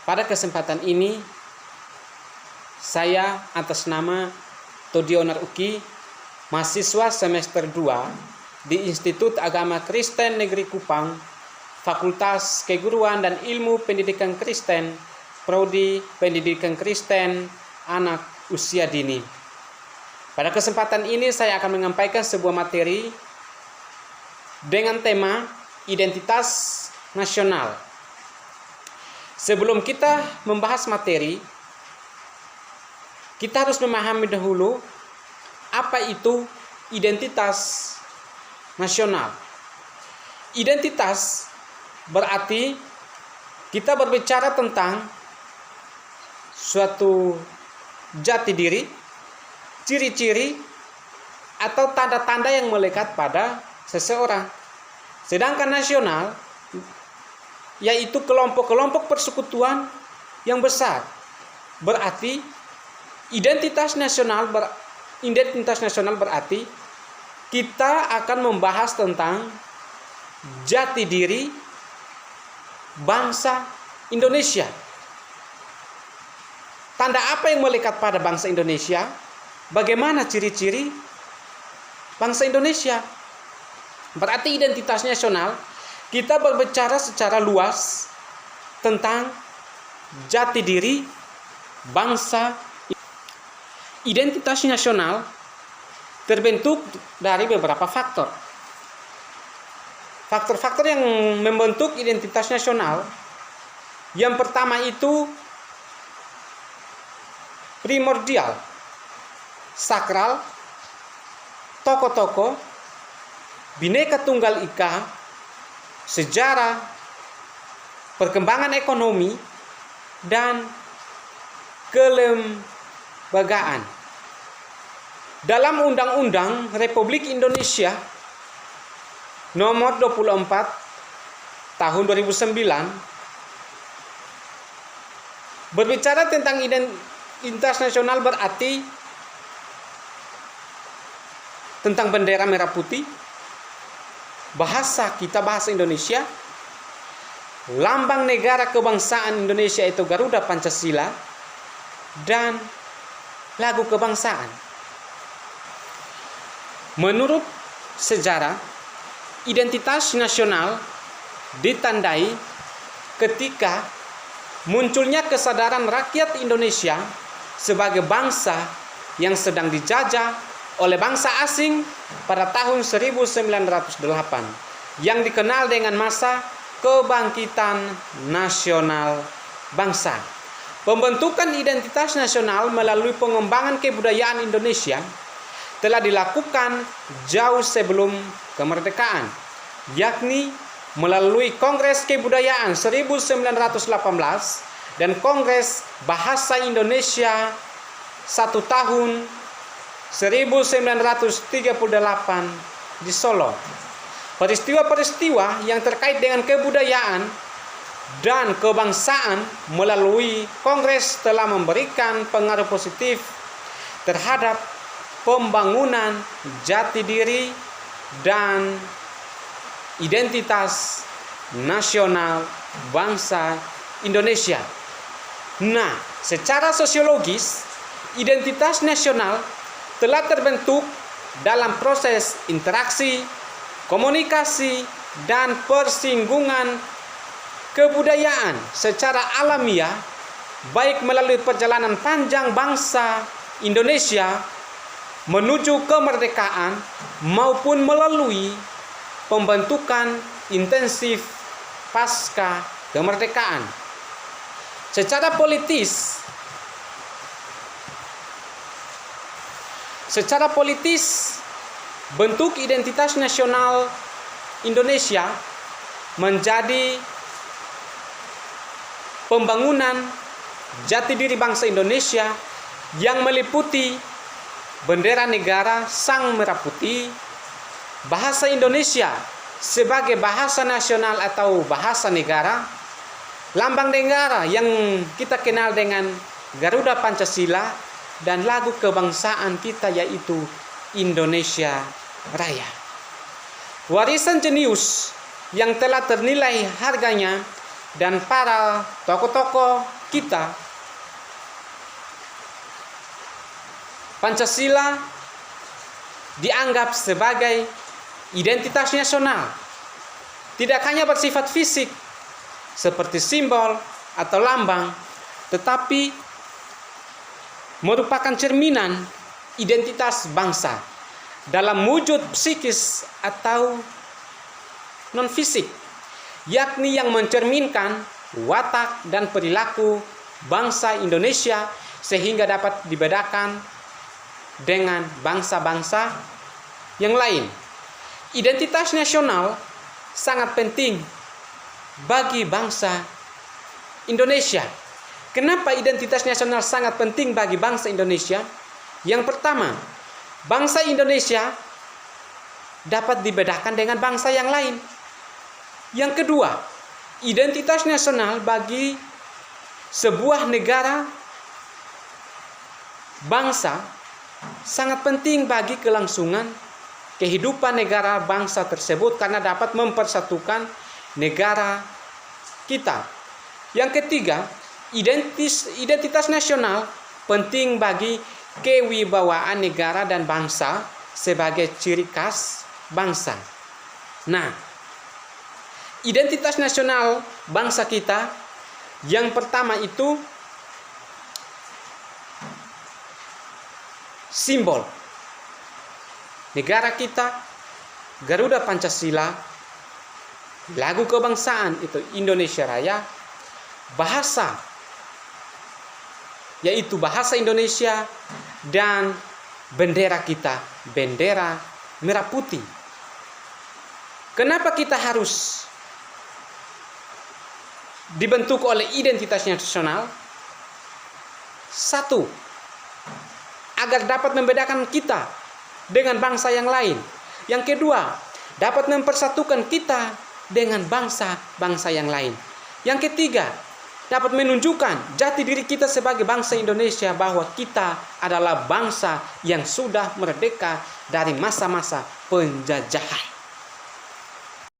Pada kesempatan ini, saya atas nama Todionar Uki, mahasiswa semester 2 di Institut Agama Kristen Negeri Kupang, Fakultas Keguruan dan Ilmu Pendidikan Kristen, Prodi Pendidikan Kristen Anak Usia Dini. Pada kesempatan ini saya akan menyampaikan sebuah materi dengan tema identitas nasional. Sebelum kita membahas materi, kita harus memahami dahulu apa itu identitas nasional. Identitas berarti kita berbicara tentang suatu jati diri, ciri-ciri, atau tanda-tanda yang melekat pada seseorang. Sedangkan nasional yaitu kelompok-kelompok persekutuan yang besar. Berarti identitas nasional berarti kita akan membahas tentang jati diri bangsa Indonesia. Tanda apa yang melekat pada bangsa Indonesia? Bagaimana ciri-ciri bangsa Indonesia? Berarti identitas nasional, kita berbicara secara luas tentang jati diri bangsa. Identitas nasional terbentuk dari beberapa faktor. Faktor-faktor yang membentuk identitas nasional, yang pertama itu primordial, sakral, tokoh-tokoh, Bhinneka Tunggal Ika, sejarah, perkembangan ekonomi, dan kelembagaan. Dalam Undang-Undang Republik Indonesia Nomor 24 Tahun 2009 berbicara tentang identitas nasional berarti tentang bendera merah putih, bahasa kita bahasa Indonesia, lambang negara kebangsaan Indonesia itu Garuda Pancasila, dan lagu kebangsaan. Menurut sejarah, identitas nasional ditandai ketika munculnya kesadaran rakyat Indonesia sebagai bangsa yang sedang dijajah oleh bangsa asing pada tahun 1908 yang dikenal dengan masa kebangkitan nasional bangsa. Pembentukan identitas nasional melalui pengembangan kebudayaan Indonesia telah dilakukan jauh sebelum kemerdekaan, yakni melalui Kongres Kebudayaan 1918 dan Kongres Bahasa Indonesia 1 tahun 1938 di Solo. Peristiwa-peristiwa yang terkait dengan kebudayaan dan kebangsaan melalui Kongres telah memberikan pengaruh positif terhadap pembangunan jati diri dan identitas nasional bangsa Indonesia. Nah, secara sosiologis, identitas nasional telah terbentuk dalam proses interaksi, komunikasi, dan persinggungan kebudayaan secara alamiah, baik melalui perjalanan panjang bangsa Indonesia menuju kemerdekaan maupun melalui pembentukan intensif pasca kemerdekaan. Secara politis, bentuk identitas nasional Indonesia menjadi pembangunan jati diri bangsa Indonesia yang meliputi bendera negara sang merah putih, bahasa Indonesia sebagai bahasa nasional atau bahasa negara, lambang negara yang kita kenal dengan Garuda Pancasila, dan lagu kebangsaan kita yaitu Indonesia Raya. Warisan jenius yang telah ternilai harganya dan para tokoh-tokoh kita, Pancasila dianggap sebagai identitas nasional. Tidak hanya bersifat fisik seperti simbol atau lambang, tetapi merupakan cerminan identitas bangsa dalam wujud psikis atau non-fisik, yakni yang mencerminkan watak dan perilaku bangsa Indonesia sehingga dapat dibedakan dengan bangsa-bangsa yang lain. Identitas nasional sangat penting bagi bangsa Indonesia. Kenapa identitas nasional sangat penting bagi bangsa Indonesia? Yang pertama, bangsa Indonesia dapat dibedakan dengan bangsa yang lain. Yang kedua, identitas nasional bagi sebuah negara bangsa sangat penting bagi kelangsungan kehidupan negara bangsa tersebut karena dapat mempersatukan negara kita. Yang ketiga, identitas nasional penting bagi kewibawaan negara dan bangsa sebagai ciri khas bangsa. Nah, identitas nasional bangsa kita yang pertama itu simbol negara kita, Garuda Pancasila, lagu kebangsaan itu Indonesia Raya, bahasa yaitu bahasa Indonesia, dan bendera kita, bendera merah putih. Kenapa kita harus dibentuk oleh identitas nasional? Satu, agar dapat membedakan kita dengan bangsa yang lain. Yang kedua, dapat mempersatukan kita dengan bangsa-bangsa yang lain. Yang ketiga, dapat menunjukkan jati diri kita sebagai bangsa Indonesia bahwa kita adalah bangsa yang sudah merdeka dari masa-masa penjajahan.